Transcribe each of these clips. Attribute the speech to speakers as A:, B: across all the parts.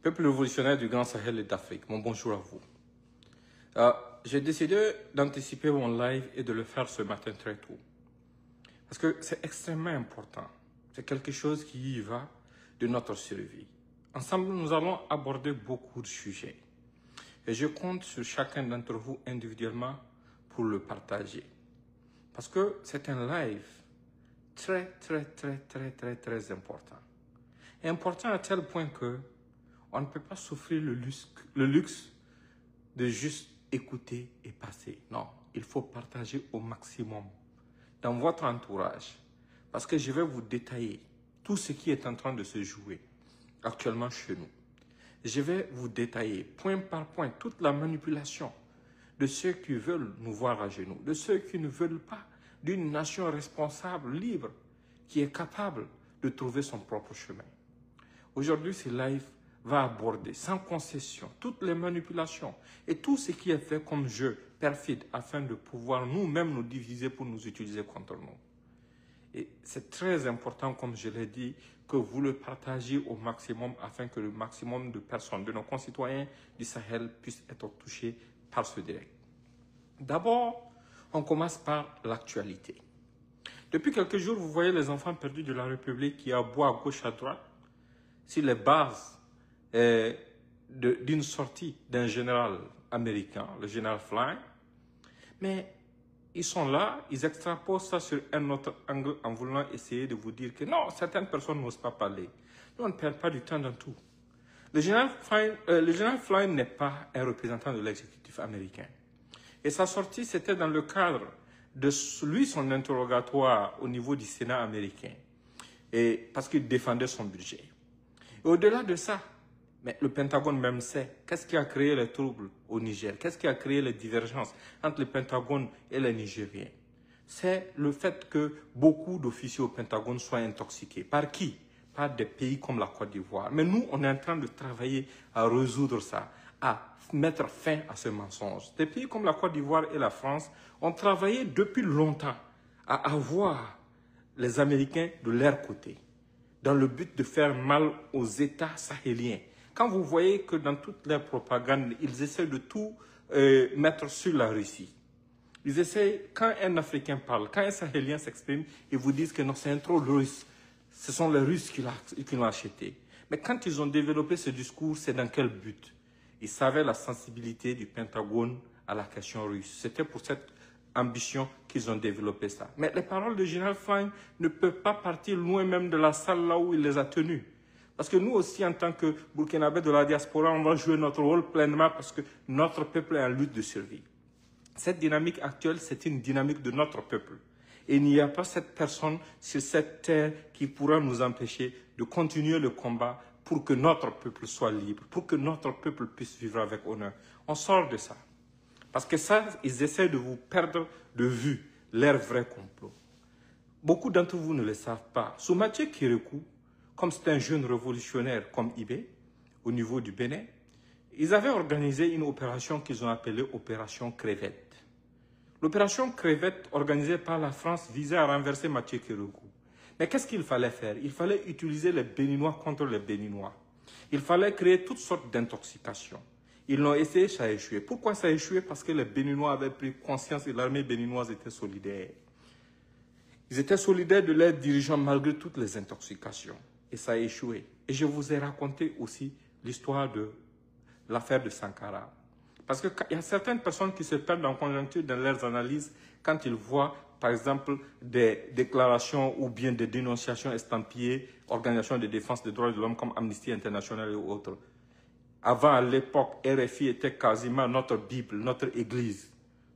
A: Peuple révolutionnaire du Grand Sahel et d'Afrique, mon bonjour à vous. J'ai décidé d'anticiper mon live et de le faire ce matin très tôt. Parce que c'est extrêmement important. C'est quelque chose qui y va de notre survie. Ensemble, nous allons aborder beaucoup de sujets. Et je compte sur chacun d'entre vous individuellement pour le partager. Parce que c'est un live très important. Et important à tel point que on ne peut pas s'offrir le luxe de juste écouter et passer. Non, il faut partager au maximum dans votre entourage. Parce que je vais vous détailler tout ce qui est en train de se jouer actuellement chez nous. Je vais vous détailler point par point toute la manipulation de ceux qui veulent nous voir à genoux, de ceux qui ne veulent pas d'une nation responsable, libre, qui est capable de trouver son propre chemin. Aujourd'hui, ce live va aborder sans concession toutes les manipulations et tout ce qui est fait comme jeu perfide afin de pouvoir nous-mêmes nous diviser pour nous utiliser contre nous. Et c'est très important, comme je l'ai dit, que vous le partagiez au maximum afin que le maximum de personnes, de nos concitoyens du Sahel puissent être touchés par ce direct. D'abord, on commence par l'actualité. Depuis quelques jours, vous voyez les enfants perdus de la République qui aboient à gauche, à droite, sur les bases d'une sortie d'un général américain, le général Flynn. Mais ils sont là, ils extrapolent ça sur un autre angle en voulant essayer de vous dire que non, certaines personnes n'osent pas parler. Nous, on ne perd pas du temps dans tout. Le général Flynn n'est pas un représentant de l'exécutif américain. Et sa sortie, c'était dans le cadre de son interrogatoire au niveau du Sénat américain. Et parce qu'il défendait son budget. Et au-delà de ça, mais le Pentagone même sait qu'est-ce qui a créé les troubles au Niger, qu'est-ce qui a créé les divergences entre le Pentagone et les Nigériens. C'est le fait que beaucoup d'officiers au Pentagone soient intoxiqués. Par qui? Par des pays comme la Côte d'Ivoire. Mais nous, on est en train de travailler à résoudre ça, à mettre fin à ce mensonge. Des pays comme la Côte d'Ivoire et la France ont travaillé depuis longtemps à avoir les Américains de leur côté, dans le but de faire mal aux États sahéliens. Quand vous voyez que dans toute leur propagande, ils essaient de tout mettre sur la Russie. Ils essaient, quand un Africain parle, quand un Sahélien s'exprime, ils vous disent que non, c'est un troll russe. Ce sont les Russes qui l'ont acheté. Mais quand ils ont développé ce discours, c'est dans quel but? Ils savaient la sensibilité du Pentagone à la question russe. C'était pour cette ambition qu'ils ont développé ça. Mais les paroles de Général Flynn ne peuvent pas partir loin même de la salle là où il les a tenues. Parce que nous aussi, en tant que Burkinabés de la diaspora, on va jouer notre rôle pleinement parce que notre peuple est en lutte de survie. Cette dynamique actuelle, c'est une dynamique de notre peuple. Et il n'y a pas cette personne sur cette terre qui pourra nous empêcher de continuer le combat pour que notre peuple soit libre, pour que notre peuple puisse vivre avec honneur. On sort de ça. Parce que ça, ils essaient de vous perdre de vue leur vrai complot. Beaucoup d'entre vous ne le savent pas. Sous Mathieu Kérékou, comme c'est un jeune révolutionnaire comme Ibé, au niveau du Bénin, ils avaient organisé une opération qu'ils ont appelée Opération Crevette. L'opération Crevette, organisée par la France, visait à renverser Mathieu Kérékou. Mais qu'est-ce qu'il fallait faire? Il fallait utiliser les Béninois contre les Béninois. Il fallait créer toutes sortes d'intoxications. Ils l'ont essayé, ça a échoué. Pourquoi ça a échoué? Parce que les Béninois avaient pris conscience et l'armée béninoise était solidaire. Ils étaient solidaires de leurs dirigeants malgré toutes les intoxications. Et ça a échoué. Et je vous ai raconté aussi l'histoire de l'affaire de Sankara. Parce qu'il y a certaines personnes qui se perdent en conjoncture dans leurs analyses quand ils voient, par exemple, des déclarations ou bien des dénonciations estampillées, organisations de défense des droits de l'homme comme Amnesty International et autres. Avant, à l'époque, RFI était quasiment notre Bible, notre Église.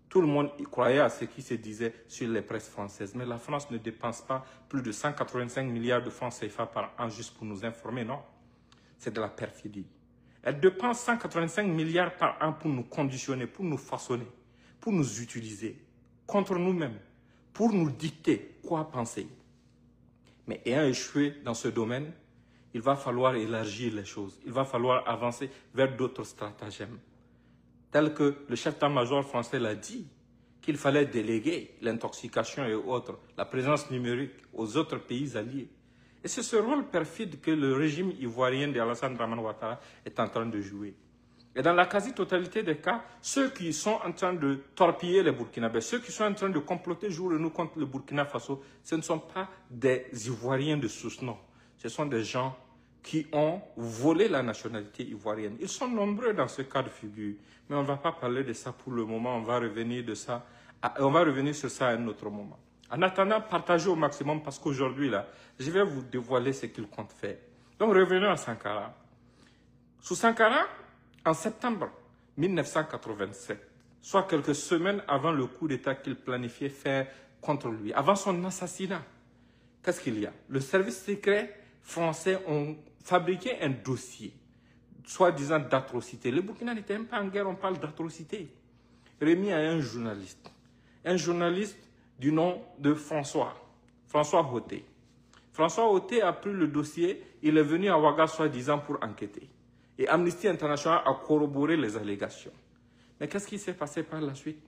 A: Tout le monde croyait à ce qui se disait sur les presses françaises. Mais la France ne dépense pas plus de 185 milliards de francs CFA par an juste pour nous informer, non. C'est de la perfidie. Elle dépense 185 milliards par an pour nous conditionner, pour nous façonner, pour nous utiliser contre nous-mêmes, pour nous dicter quoi penser. Mais ayant échoué dans ce domaine, il va falloir élargir les choses. Il va falloir avancer vers d'autres stratagèmes. Tel que le chef d'état-major français l'a dit, qu'il fallait déléguer l'intoxication et autres, la présence numérique aux autres pays alliés. Et c'est ce rôle perfide que le régime ivoirien d'Alassane Dramane Ouattara est en train de jouer. Et dans la quasi-totalité des cas, ceux qui sont en train de torpiller les Burkinabés, ceux qui sont en train de comploter jour et nuit contre le Burkina Faso, ce ne sont pas des Ivoiriens de souche, non. Ce sont des gens qui ont volé la nationalité ivoirienne. Ils sont nombreux dans ce cas de figure, mais on ne va pas parler de ça pour le moment, on va revenir sur ça à un autre moment. En attendant, partagez au maximum parce qu'aujourd'hui, là, je vais vous dévoiler ce qu'il compte faire. Donc, revenons à Sankara. Sous Sankara, en septembre 1987, soit quelques semaines avant le coup d'État qu'il planifiait faire contre lui, avant son assassinat, qu'est-ce qu'il y a? Le service secret français ont fabriqué un dossier, soi-disant d'atrocité. Le Burkina n'était même pas en guerre, on parle d'atrocité. Remis à un journaliste du nom de François Hauté. François Hauté a pris le dossier, il est venu à Ouaga soi-disant pour enquêter. Et Amnesty International a corroboré les allégations. Mais qu'est-ce qui s'est passé par la suite?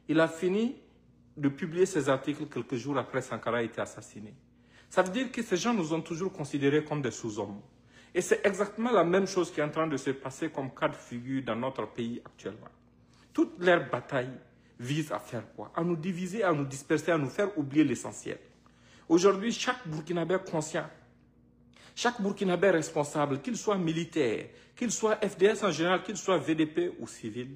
A: Il a fini de publier ses articles quelques jours après Sankara a été assassiné. Ça veut dire que ces gens nous ont toujours considérés comme des sous-hommes. Et c'est exactement la même chose qui est en train de se passer comme cas de figure dans notre pays actuellement. Toutes leurs batailles visent à faire quoi? À nous diviser, à nous disperser, à nous faire oublier l'essentiel. Aujourd'hui, chaque Burkinabé conscient, chaque Burkinabé responsable, qu'il soit militaire, qu'il soit FDS en général, qu'il soit VDP ou civil,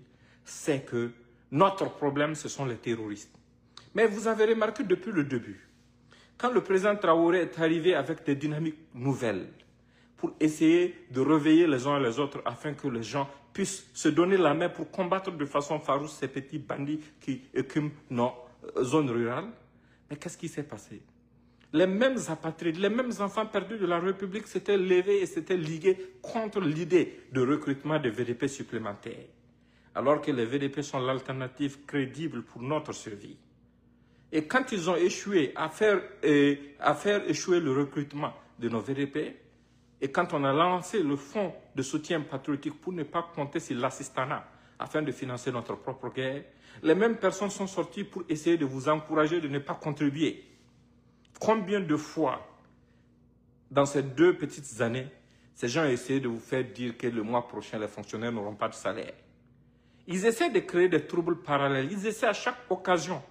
A: sait que notre problème, ce sont les terroristes. Mais vous avez remarqué depuis le début, quand le président Traoré est arrivé avec des dynamiques nouvelles pour essayer de réveiller les uns et les autres afin que les gens puissent se donner la main pour combattre de façon farouche ces petits bandits qui écument nos zones rurales, mais qu'est-ce qui s'est passé? Les mêmes apatrides, les mêmes enfants perdus de la République s'étaient levés et s'étaient ligués contre l'idée de recrutement de VDP supplémentaires, alors que les VDP sont l'alternative crédible pour notre survie. Et quand ils ont échoué à faire échouer le recrutement de nos VDP, et quand on a lancé le fonds de soutien patriotique pour ne pas compter sur l'assistanat afin de financer notre propre guerre, les mêmes personnes sont sorties pour essayer de vous encourager de ne pas contribuer. Combien de fois, dans ces 2 petites années, ces gens ont essayé de vous faire dire que le mois prochain, les fonctionnaires n'auront pas de salaire? Ils essaient de créer des troubles parallèles. Ils essaient à chaque occasion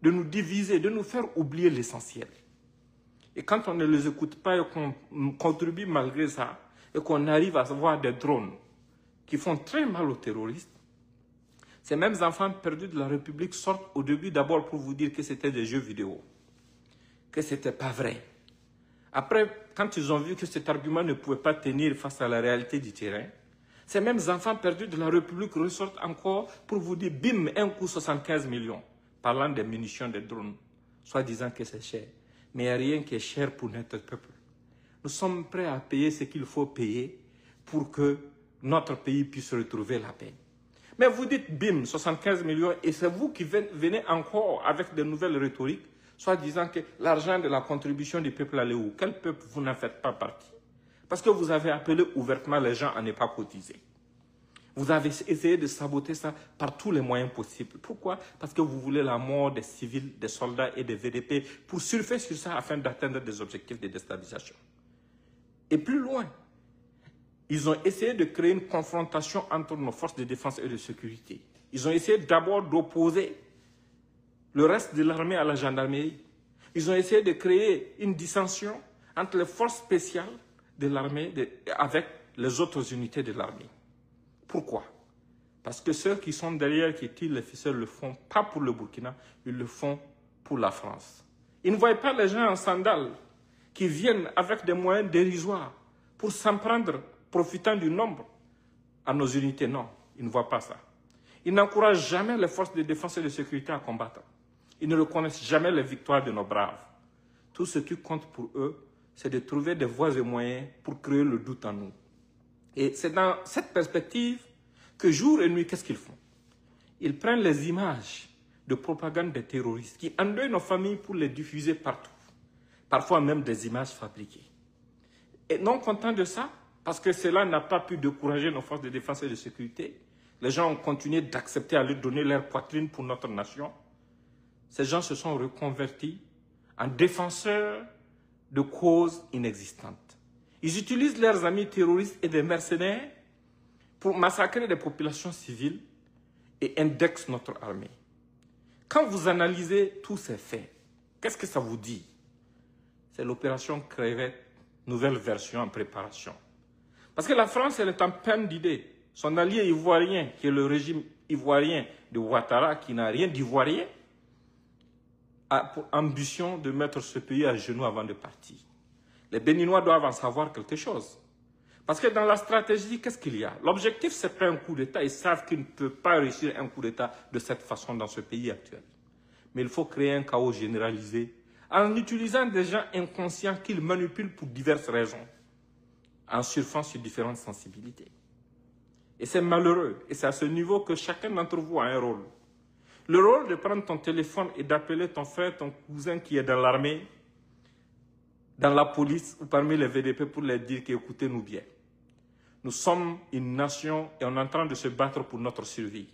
A: de nous diviser, de nous faire oublier l'essentiel. Et quand on ne les écoute pas et qu'on contribue malgré ça, et qu'on arrive à avoir des drones qui font très mal aux terroristes, ces mêmes enfants perdus de la République sortent au début d'abord pour vous dire que c'était des jeux vidéo, que ce n'était pas vrai. Après, quand ils ont vu que cet argument ne pouvait pas tenir face à la réalité du terrain, ces mêmes enfants perdus de la République ressortent encore pour vous dire, bim, un coup 75 millions, parlant des munitions, des drones, soit disant que c'est cher. Mais il n'y a rien qui est cher pour notre peuple. Nous sommes prêts à payer ce qu'il faut payer pour que notre pays puisse retrouver la paix. Mais vous dites, bim, 75 millions, et c'est vous qui venez encore avec de nouvelles rhétoriques, soit disant que l'argent de la contribution du peuple allait où? Quel peuple? Vous n'en faites pas partie. Parce que vous avez appelé ouvertement les gens à ne pas cotiser. Vous avez essayé de saboter ça par tous les moyens possibles. Pourquoi? Parce que vous voulez la mort des civils, des soldats et des VDP pour surfer sur ça afin d'atteindre des objectifs de déstabilisation. Et plus loin, ils ont essayé de créer une confrontation entre nos forces de défense et de sécurité. Ils ont essayé d'abord d'opposer le reste de l'armée à la gendarmerie. Ils ont essayé de créer une dissension entre les forces spéciales de l'armée avec les autres unités de l'armée. Pourquoi? Parce que ceux qui sont derrière, qui tirent les ficelles, le font pas pour le Burkina, ils le font pour la France. Ils ne voient pas les gens en sandales qui viennent avec des moyens dérisoires pour s'en prendre, profitant du nombre à nos unités. Non, ils ne voient pas ça. Ils n'encouragent jamais les forces de défense et de sécurité à combattre. Ils ne reconnaissent jamais les victoires de nos braves. Tout ce qui compte pour eux, c'est de trouver des voies et moyens pour créer le doute en nous. Et c'est dans cette perspective que jour et nuit, qu'est-ce qu'ils font? Ils prennent les images de propagande des terroristes qui endeuillent nos familles pour les diffuser partout. Parfois même des images fabriquées. Et non content de ça, parce que cela n'a pas pu décourager nos forces de défense et de sécurité, les gens ont continué d'accepter à leur donner leur poitrine pour notre nation. Ces gens se sont reconvertis en défenseurs de causes inexistantes. Ils utilisent leurs amis terroristes et des mercenaires pour massacrer des populations civiles et indexent notre armée. Quand vous analysez tous ces faits, qu'est-ce que ça vous dit? C'est l'opération Crevette, nouvelle version en préparation. Parce que la France, elle est en peine d'idées. Son allié ivoirien, qui est le régime ivoirien de Ouattara, qui n'a rien d'ivoirien, a pour ambition de mettre ce pays à genoux avant de partir. Les Béninois doivent en savoir quelque chose. Parce que dans la stratégie, qu'est-ce qu'il y a? L'objectif, c'est pas un coup d'État. Ils savent qu'ils ne peuvent pas réussir un coup d'État de cette façon dans ce pays actuel. Mais il faut créer un chaos généralisé en utilisant des gens inconscients qu'ils manipulent pour diverses raisons, en surfant sur différentes sensibilités. Et c'est malheureux. Et c'est à ce niveau que chacun d'entre vous a un rôle. Le rôle de prendre ton téléphone et d'appeler ton frère, ton cousin qui est dans l'armée, dans la police ou parmi les VDP pour leur dire qu'écoutez-nous bien. Nous sommes une nation et on est en train de se battre pour notre survie.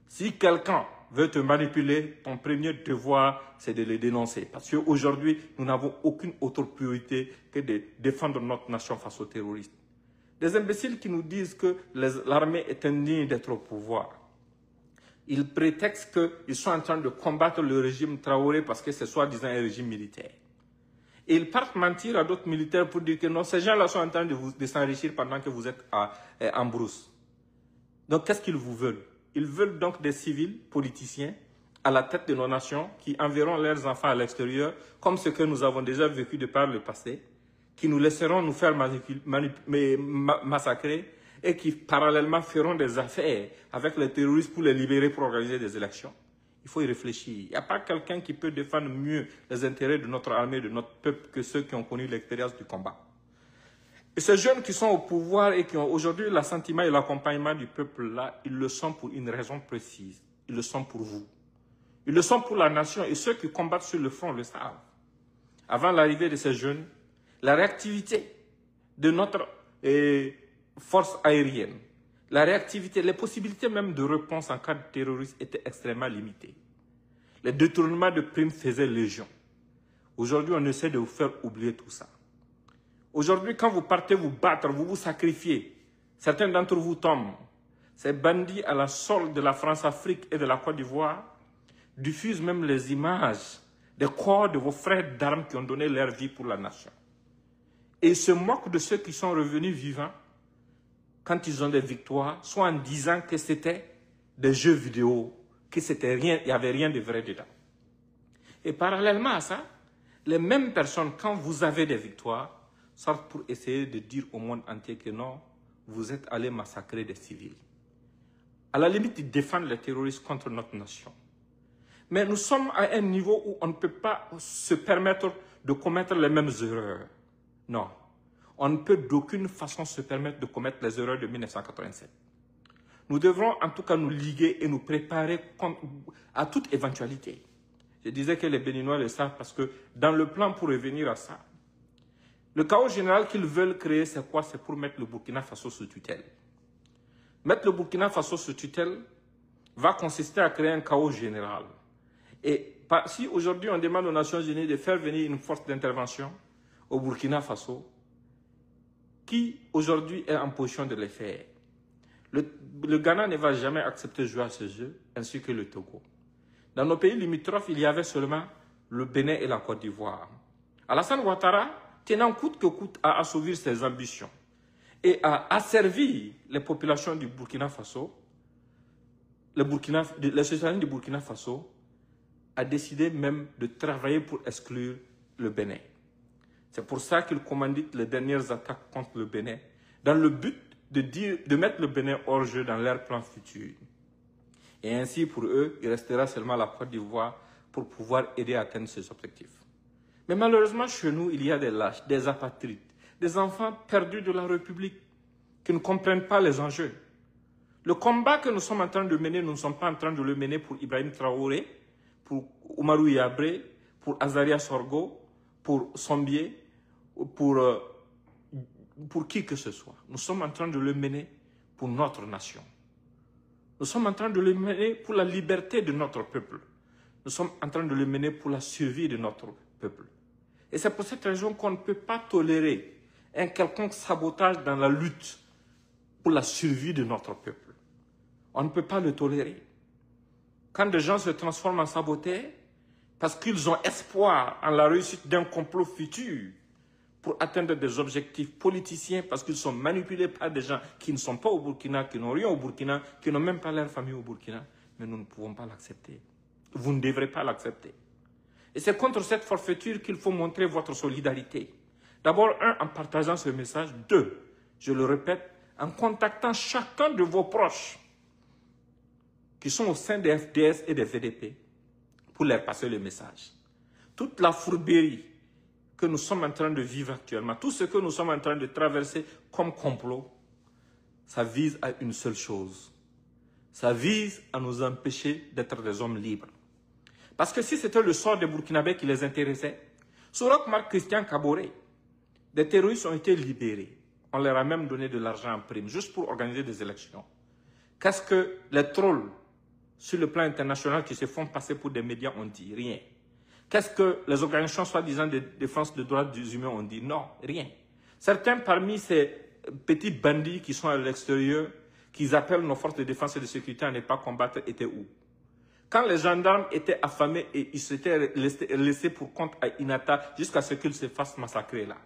A: Si quelqu'un veut te manipuler, ton premier devoir, c'est de le dénoncer. Parce qu'aujourd'hui, nous n'avons aucune autre priorité que de défendre notre nation face aux terroristes. Des imbéciles qui nous disent que l'armée est indigne d'être au pouvoir. Ils prétextent qu'ils sont en train de combattre le régime Traoré parce que c'est soi-disant un régime militaire. Et ils partent mentir à d'autres militaires pour dire que non, ces gens-là sont en train de s'enrichir pendant que vous êtes en brousse. Donc, qu'est-ce qu'ils vous veulent? Ils veulent donc des civils, politiciens, à la tête de nos nations, qui enverront leurs enfants à l'extérieur, comme ce que nous avons déjà vécu de par le passé, qui nous laisseront nous faire massacrer et qui, parallèlement, feront des affaires avec les terroristes pour les libérer pour organiser des élections. Il faut y réfléchir. Il n'y a pas quelqu'un qui peut défendre mieux les intérêts de notre armée, de notre peuple, que ceux qui ont connu l'expérience du combat. Et ces jeunes qui sont au pouvoir et qui ont aujourd'hui l'assentiment et l'accompagnement du peuple-là, ils le sont pour une raison précise. Ils le sont pour vous. Ils le sont pour la nation et ceux qui combattent sur le front le savent. Avant l'arrivée de ces jeunes, la réactivité de notre force aérienne, la réactivité, les possibilités même de réponse en cas de terrorisme étaient extrêmement limitées. Les détournements de primes faisaient légion. Aujourd'hui, on essaie de vous faire oublier tout ça. Aujourd'hui, quand vous partez vous battre, vous vous sacrifiez. Certains d'entre vous tombent. Ces bandits à la solde de la France-Afrique et de la Côte d'Ivoire diffusent même les images des corps de vos frères d'armes qui ont donné leur vie pour la nation. Et ils se moquent de ceux qui sont revenus vivants quand ils ont des victoires, soit en disant que c'était des jeux vidéo, que c'était rien, il n'y avait rien de vrai dedans. Et parallèlement à ça, les mêmes personnes, quand vous avez des victoires, sortent pour essayer de dire au monde entier que non, vous êtes allés massacrer des civils. À la limite, ils défendent les terroristes contre notre nation. Mais nous sommes à un niveau où on ne peut pas se permettre de commettre les mêmes erreurs. Non. On ne peut d'aucune façon se permettre de commettre les erreurs de 1987. Nous devrons en tout cas nous liguer et nous préparer à toute éventualité. Je disais que les Béninois le savent parce que dans le plan pour revenir à ça, le chaos général qu'ils veulent créer, c'est quoi? C'est pour mettre le Burkina Faso sous tutelle. Mettre le Burkina Faso sous tutelle va consister à créer un chaos général. Et si aujourd'hui on demande aux Nations Unies de faire venir une force d'intervention au Burkina Faso, qui aujourd'hui est en position de le faire? Le Ghana ne va jamais accepter de jouer à ce jeu, ainsi que le Togo. Dans nos pays limitrophes, il y avait seulement le Bénin et la Côte d'Ivoire. Alassane Ouattara, tenant coûte que coûte à assouvir ses ambitions et à asservir les populations du Burkina Faso, les citoyens du Burkina Faso, a décidé même de travailler pour exclure le Bénin. C'est pour ça qu'ils commanditent les dernières attaques contre le Bénin, dans le but de mettre le Bénin hors jeu dans leur plan futur. Et ainsi, pour eux, il restera seulement la Côte d'Ivoire pour pouvoir aider à atteindre ces objectifs. Mais malheureusement, chez nous, il y a des lâches, des apatrides, des enfants perdus de la République qui ne comprennent pas les enjeux. Le combat que nous sommes en train de mener, nous ne sommes pas en train de le mener pour Ibrahim Traoré, pour Oumarou Yabré, pour Azaria Sorgo, pour Sombié, pour qui que ce soit. Nous sommes en train de le mener pour notre nation. Nous sommes en train de le mener pour la liberté de notre peuple. Nous sommes en train de le mener pour la survie de notre peuple. Et c'est pour cette raison qu'on ne peut pas tolérer un quelconque sabotage dans la lutte pour la survie de notre peuple. On ne peut pas le tolérer. Quand des gens se transforment en saboteurs, parce qu'ils ont espoir en la réussite d'un complot futur pour atteindre des objectifs politiciens, parce qu'ils sont manipulés par des gens qui ne sont pas au Burkina, qui n'ont rien au Burkina, qui n'ont même pas leur famille au Burkina, mais nous ne pouvons pas l'accepter. Vous ne devrez pas l'accepter. Et c'est contre cette forfaiture qu'il faut montrer votre solidarité. D'abord, en partageant ce message. 2, je le répète, en contactant chacun de vos proches qui sont au sein des FDS et des VDP pour leur passer le message. Toute la fourberie que nous sommes en train de vivre actuellement, tout ce que nous sommes en train de traverser comme complot, ça vise à une seule chose. Ça vise à nous empêcher d'être des hommes libres. Parce que si c'était le sort des Burkinabés qui les intéressait, sur Marc Christian Kaboré, des terroristes ont été libérés. On leur a même donné de l'argent en prime, juste pour organiser des élections. Qu'est-ce que les trolls sur le plan international qui se font passer pour des médias ont dit? Rien. Qu'est-ce que les organisations soi-disant de défense des droits des humains ont dit? Non, rien. Certains parmi ces petits bandits qui sont à l'extérieur, qu'ils appellent nos forces de défense et de sécurité à ne pas combattre, étaient où? Quand les gendarmes étaient affamés et ils s'étaient laissés pour compte à Inata jusqu'à ce qu'ils se fassent massacrer là.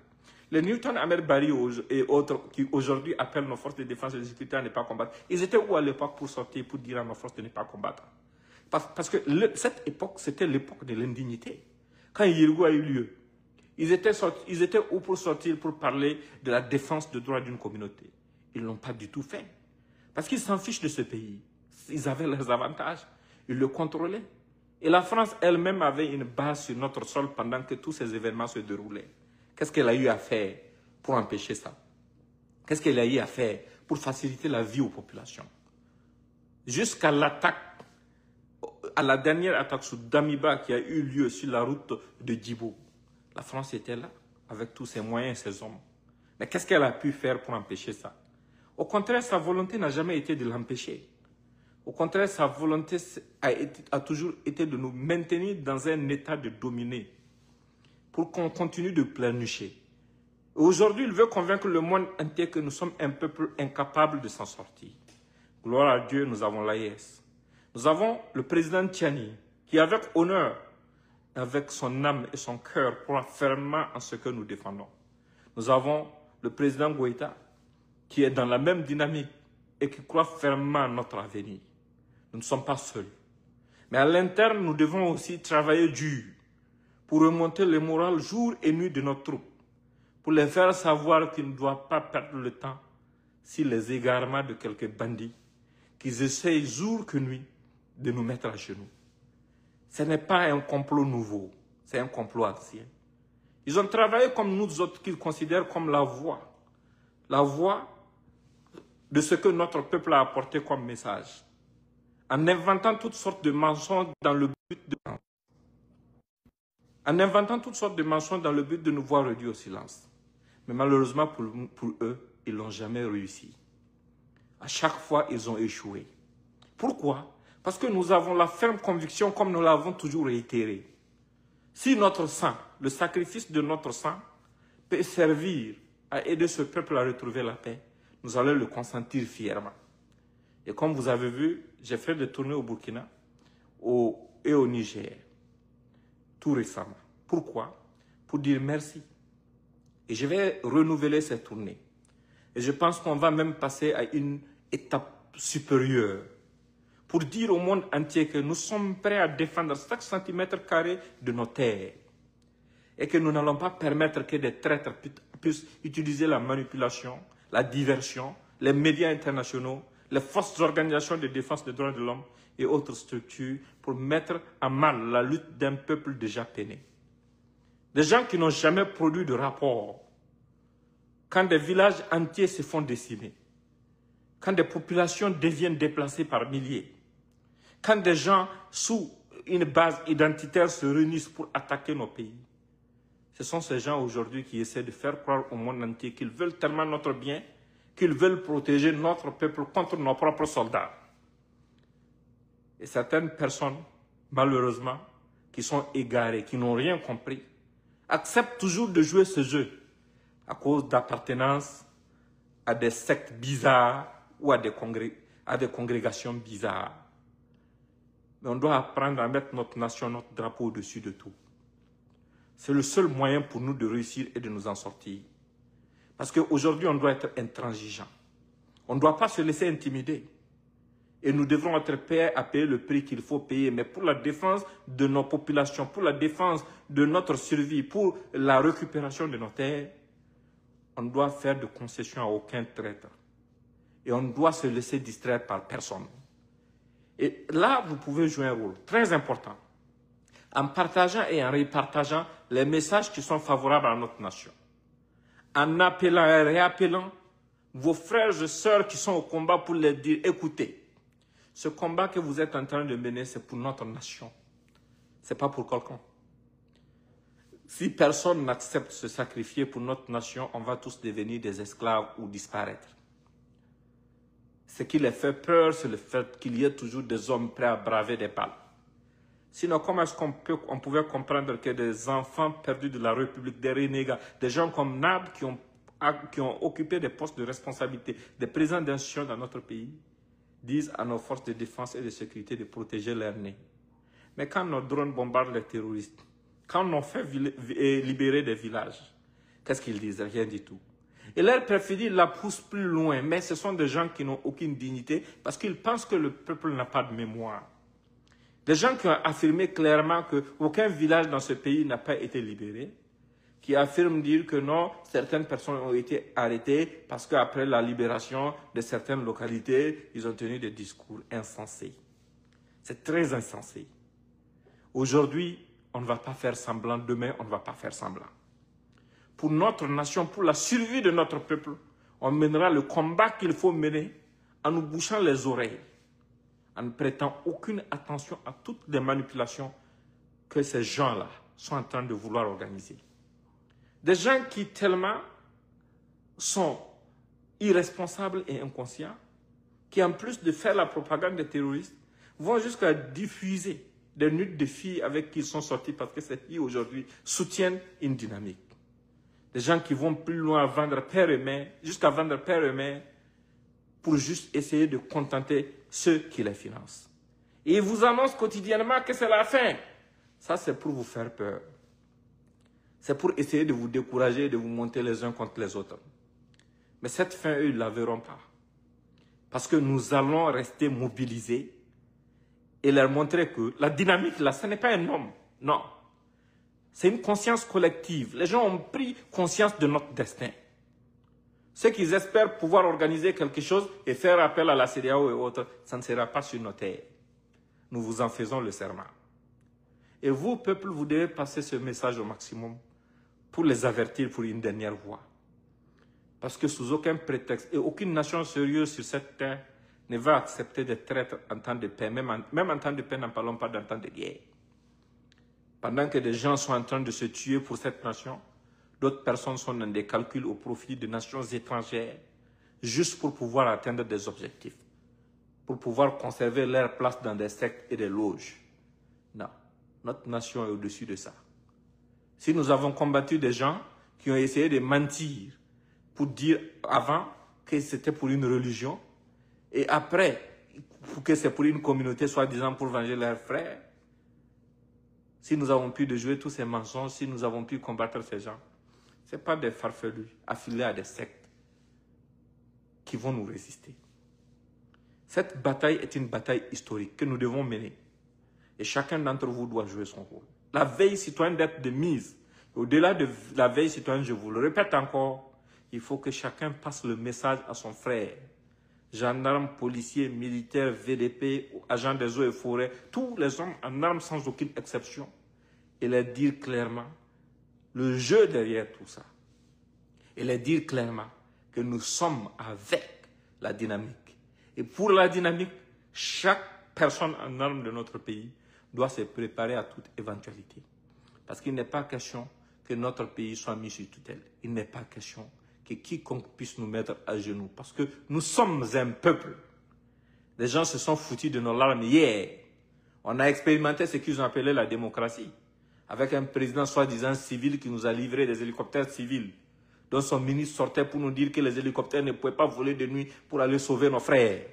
A: Les Newton Amer Barry et autres qui aujourd'hui appellent nos forces de défense et de sécurité à ne pas combattre, ils étaient où à l'époque pour sortir, pour dire à nos forces de ne pas combattre? Parce que cette époque, c'était l'époque de l'indignité. Quand Yirgou a eu lieu, ils étaient où pour sortir, pour parler de la défense des droits d'une communauté? Ils ne l'ont pas du tout fait. Parce qu'ils s'en fichent de ce pays. Ils avaient leurs avantages. Ils le contrôlaient. Et la France elle-même avait une base sur notre sol pendant que tous ces événements se déroulaient. Qu'est-ce qu'elle a eu à faire pour empêcher ça? Qu'est-ce qu'elle a eu à faire pour faciliter la vie aux populations? Jusqu'à l'attaque, à la dernière attaque sur Damiba qui a eu lieu sur la route de Djibo, la France était là avec tous ses moyens et ses hommes. Mais qu'est-ce qu'elle a pu faire pour empêcher ça? Au contraire, sa volonté n'a jamais été de l'empêcher. Au contraire, sa volonté a toujours été de nous maintenir dans un état de dominé pour qu'on continue de pleurnicher. Aujourd'hui, il veut convaincre le monde entier que nous sommes un peuple incapable de s'en sortir. Gloire à Dieu, nous avons l'AES. Nous avons le président Tiani qui, avec honneur, avec son âme et son cœur, croit fermement en ce que nous défendons. Nous avons le président Goïta qui est dans la même dynamique et qui croit fermement à notre avenir. Nous ne sommes pas seuls. Mais à l'interne, nous devons aussi travailler dur pour remonter le moral jour et nuit de nos troupes, pour les faire savoir qu'ils ne doivent pas perdre le temps sur les égarements de quelques bandits qui essayent jour que nuit de nous mettre à genoux. Ce n'est pas un complot nouveau, c'est un complot ancien. Ils ont travaillé comme nous autres qu'ils considèrent comme la voie de ce que notre peuple a apporté comme message, en inventant toutes sortes de mensonges dans le but de nous voir réduits au silence. Mais malheureusement pour eux, ils n'ont jamais réussi. À chaque fois, ils ont échoué. Pourquoi? Parce que nous avons la ferme conviction, comme nous l'avons toujours réitéré. Si notre sang, le sacrifice de notre sang, peut servir à aider ce peuple à retrouver la paix, nous allons le consentir fièrement. Et comme vous avez vu, j'ai fait des tournées au Burkina et au Niger, tout récemment. Pourquoi? Pour dire merci. Et je vais renouveler ces tournées. Et je pense qu'on va même passer à une étape supérieure pour dire au monde entier que nous sommes prêts à défendre chaque centimètre carré de nos terres et que nous n'allons pas permettre que des traîtres puissent utiliser la manipulation, la diversion, les médias internationaux, les forces organisations de défense des droits de l'homme et autres structures pour mettre à mal la lutte d'un peuple déjà peiné. Des gens qui n'ont jamais produit de rapport. Quand des villages entiers se font décimer, quand des populations deviennent déplacées par milliers, quand des gens sous une base identitaire se réunissent pour attaquer nos pays. Ce sont ces gens aujourd'hui qui essaient de faire croire au monde entier qu'ils veulent tellement notre bien, qu'ils veulent protéger notre peuple contre nos propres soldats. Et certaines personnes, malheureusement, qui sont égarées, qui n'ont rien compris, acceptent toujours de jouer ce jeu à cause d'appartenance à des sectes bizarres ou à des congrégations bizarres. Mais on doit apprendre à mettre notre nation, notre drapeau au-dessus de tout. C'est le seul moyen pour nous de réussir et de nous en sortir. Parce qu'aujourd'hui, on doit être intransigeant. On ne doit pas se laisser intimider. Et nous devrons être prêts à payer le prix qu'il faut payer. Mais pour la défense de nos populations, pour la défense de notre survie, pour la récupération de nos terres, on ne doit faire de concession à aucun traître. Et on ne doit se laisser distraire par personne. Et là, vous pouvez jouer un rôle très important en partageant et en repartageant les messages qui sont favorables à notre nation. En appelant et réappelant vos frères et sœurs qui sont au combat pour les dire, écoutez, ce combat que vous êtes en train de mener, c'est pour notre nation. Ce n'est pas pour quelqu'un. Si personne n'accepte de se sacrifier pour notre nation, on va tous devenir des esclaves ou disparaître. Ce qui les fait peur, c'est le fait qu'il y ait toujours des hommes prêts à braver des balles. Sinon, comment est-ce qu'on pouvait comprendre que des enfants perdus de la République, des renégats, des gens comme Nab qui ont occupé des postes de responsabilité, des présidents d'institutions dans notre pays, disent à nos forces de défense et de sécurité de protéger leur nez. Mais quand nos drones bombardent les terroristes, quand on fait libérer des villages, qu'est-ce qu'ils disent? Rien du tout. Et leur perfidie la pousse plus loin, mais ce sont des gens qui n'ont aucune dignité parce qu'ils pensent que le peuple n'a pas de mémoire. Des gens qui ont affirmé clairement qu'aucun village dans ce pays n'a pas été libéré, qui affirment dire que non, certaines personnes ont été arrêtées parce qu'après la libération de certaines localités, ils ont tenu des discours insensés. C'est très insensé. Aujourd'hui, on ne va pas faire semblant, demain, on ne va pas faire semblant. Pour notre nation, pour la survie de notre peuple, on mènera le combat qu'il faut mener en nous bouchant les oreilles, en ne prêtant aucune attention à toutes les manipulations que ces gens-là sont en train de vouloir organiser. Des gens qui tellement sont irresponsables et inconscients, qui en plus de faire la propagande des terroristes, vont jusqu'à diffuser des nudes de filles avec qui ils sont sortis parce que ces filles aujourd'hui soutiennent une dynamique. Des gens qui vont plus loin à vendre père et mère, jusqu'à vendre père et mère, pour juste essayer de contenter ceux qui les financent. Et ils vous annoncent quotidiennement que c'est la fin. Ça, c'est pour vous faire peur. C'est pour essayer de vous décourager et de vous monter les uns contre les autres. Mais cette fin, eux, ils ne la verront pas. Parce que nous allons rester mobilisés et leur montrer que la dynamique, là, ce n'est pas un homme. Non. C'est une conscience collective. Les gens ont pris conscience de notre destin. Ceux qui espèrent pouvoir organiser quelque chose et faire appel à la CEDEAO et autres, ça ne sera pas sur nos terres. Nous vous en faisons le serment. Et vous, peuple, vous devez passer ce message au maximum pour les avertir pour une dernière fois. Parce que sous aucun prétexte, et aucune nation sérieuse sur cette terre ne va accepter des traîtres en temps de paix. Même en temps de paix, n'en parlons pas d'un temps de guerre. Pendant que des gens sont en train de se tuer pour cette nation, d'autres personnes sont dans des calculs au profit de nations étrangères, juste pour pouvoir atteindre des objectifs, pour pouvoir conserver leur place dans des sectes et des loges. Non, notre nation est au-dessus de ça. Si nous avons combattu des gens qui ont essayé de mentir pour dire avant que c'était pour une religion, et après que c'est pour une communauté, soi-disant pour venger leurs frères, si nous avons pu jouer tous ces mensonges, si nous avons pu combattre ces gens, ce n'est pas des farfelus affiliés à des sectes qui vont nous résister. Cette bataille est une bataille historique que nous devons mener. Et chacun d'entre vous doit jouer son rôle. La veille citoyenne doit être de mise. Au-delà de la veille citoyenne, je vous le répète encore, il faut que chacun passe le message à son frère. Gendarmes, policiers, militaires, VDP, agents des eaux et forêts, tous les hommes en armes sans aucune exception. Et leur dire clairement le jeu derrière tout ça. Et leur dire clairement que nous sommes avec la dynamique. Et pour la dynamique, chaque personne en armes de notre pays doit se préparer à toute éventualité. Parce qu'il n'est pas question que notre pays soit mis sur tutelle. Il n'est pas question que quiconque puisse nous mettre à genoux. Parce que nous sommes un peuple. Les gens se sont foutus de nos larmes hier. On a expérimenté ce qu'ils ont appelé la démocratie. avec un président soi-disant civil qui nous a livré des hélicoptères civils, dont son ministre sortait pour nous dire que les hélicoptères ne pouvaient pas voler de nuit pour aller sauver nos frères.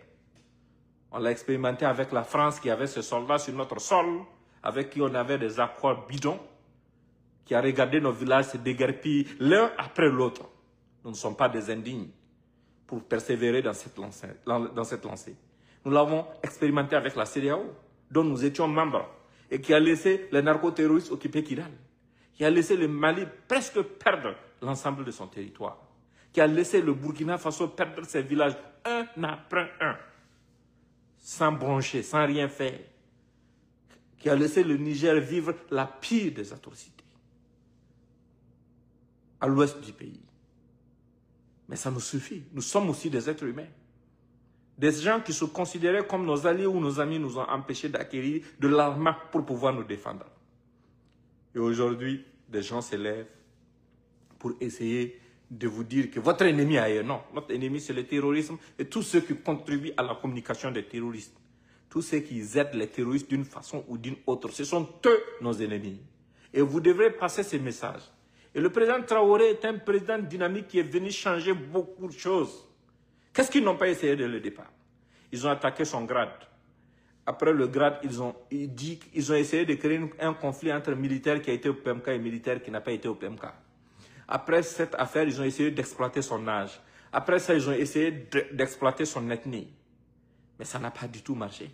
A: On l'a expérimenté avec la France qui avait ses soldats sur notre sol, avec qui on avait des accords bidons, qui a regardé nos villages se déguerpir l'un après l'autre. Nous ne sommes pas des indignes pour persévérer dans cette lancée. Nous l'avons expérimenté avec la CEDEAO, dont nous étions membres, et qui a laissé les narcoterroristes occuper Kidal, qui a laissé le Mali presque perdre l'ensemble de son territoire, qui a laissé le Burkina Faso perdre ses villages un après un, sans broncher, sans rien faire, qui a laissé le Niger vivre la pire des atrocités à l'ouest du pays. Mais ça nous suffit. Nous sommes aussi des êtres humains. Des gens qui se considéraient comme nos alliés ou nos amis nous ont empêchés d'acquérir de l'arme pour pouvoir nous défendre. Et aujourd'hui, des gens s'élèvent pour essayer de vous dire que votre ennemi est ailleurs. Non, notre ennemi c'est le terrorisme et tous ceux qui contribuent à la communication des terroristes. Tous ceux qui aident les terroristes d'une façon ou d'une autre. Ce sont eux nos ennemis. Et vous devrez passer ces messages. Et le président Traoré est un président dynamique qui est venu changer beaucoup de choses. Qu'est-ce qu'ils n'ont pas essayé dès le départ? Ils ont attaqué son grade. Après le grade, ils ont essayé de créer un conflit entre militaires qui a été au PMK et militaires qui n'a pas été au PMK. Après cette affaire, ils ont essayé d'exploiter son âge. Après ça, ils ont essayé d'exploiter son ethnie. Mais ça n'a pas du tout marché.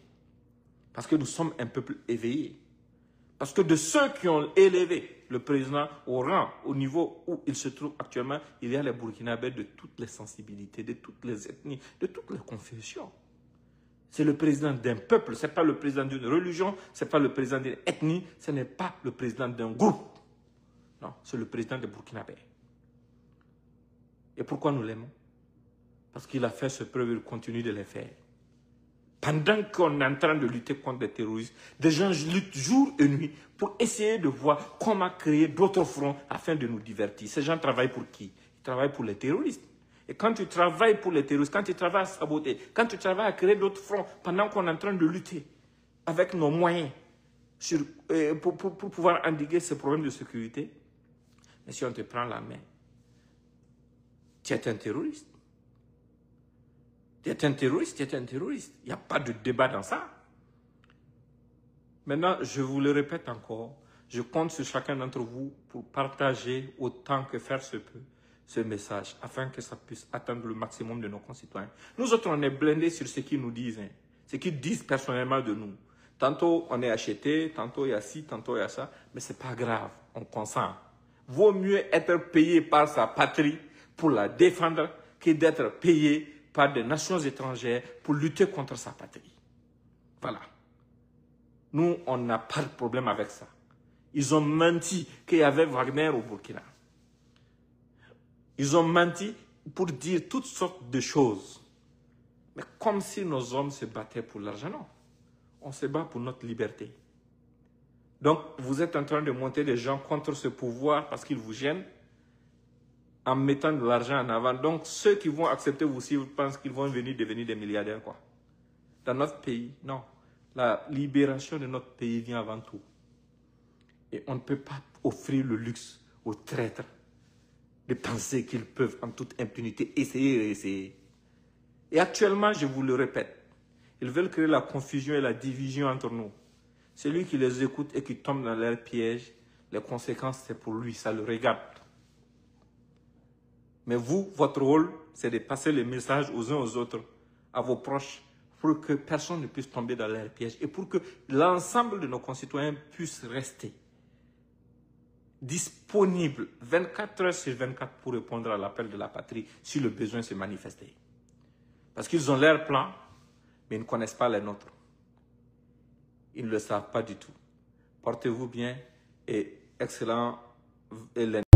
A: Parce que nous sommes un peuple éveillé. Parce que de ceux qui ont élevé le président au rang, au niveau où il se trouve actuellement, il y a les Burkinabés de toutes les sensibilités, de toutes les ethnies, de toutes les confessions. C'est le président d'un peuple, ce n'est pas le président d'une religion, ce n'est pas le président d'une ethnie, ce n'est pas le président d'un groupe. Non, c'est le président des Burkinabés. Et pourquoi nous l'aimons? Parce qu'il a fait ce preuve et il continue de les faire. Pendant qu'on est en train de lutter contre les terroristes, des gens luttent jour et nuit pour essayer de voir comment créer d'autres fronts afin de nous divertir. Ces gens travaillent pour qui? Ils travaillent pour les terroristes. Et quand tu travailles pour les terroristes, quand tu travailles à saboter, quand tu travailles à créer d'autres fronts, pendant qu'on est en train de lutter avec nos moyens pour pouvoir endiguer ces problèmes de sécurité, mais si on te prend la main, tu es un terroriste. Tu es un terroriste, tu es un terroriste. Il n'y a pas de débat dans ça. Maintenant, je vous le répète encore, je compte sur chacun d'entre vous pour partager autant que faire se peut ce message, afin que ça puisse atteindre le maximum de nos concitoyens. Nous autres, on est blindés sur ce qu'ils nous disent, ce qu'ils disent personnellement de nous. Tantôt, on est acheté, tantôt il y a ci, tantôt il y a ça, mais ce n'est pas grave, on consent. Vaut mieux être payé par sa patrie pour la défendre que d'être payé par des nations étrangères pour lutter contre sa patrie. Voilà. Nous, on n'a pas de problème avec ça. Ils ont menti qu'il y avait Wagner au Burkina. Ils ont menti pour dire toutes sortes de choses. Mais comme si nos hommes se battaient pour l'argent. Non. On se bat pour notre liberté. Donc, vous êtes en train de monter des gens contre ce pouvoir parce qu'ils vous gênent en mettant de l'argent en avant. Donc, ceux qui vont accepter vous suivre pensent qu'ils vont venir devenir des milliardaires, quoi. Dans notre pays, non. La libération de notre pays vient avant tout. Et on ne peut pas offrir le luxe aux traîtres de penser qu'ils peuvent en toute impunité essayer et réessayer. Et actuellement, je vous le répète, ils veulent créer la confusion et la division entre nous. Celui qui les écoute et qui tombe dans leur piège, les conséquences, c'est pour lui, ça le regarde. Mais vous, votre rôle, c'est de passer les messages aux uns aux autres, à vos proches, pour que personne ne puisse tomber dans leur piège et pour que l'ensemble de nos concitoyens puissent rester disponibles 24 heures sur 24 pour répondre à l'appel de la patrie si le besoin se manifestait. Parce qu'ils ont leur plan, mais ils ne connaissent pas les nôtres. Ils ne le savent pas du tout. Portez-vous bien et excellent lundi.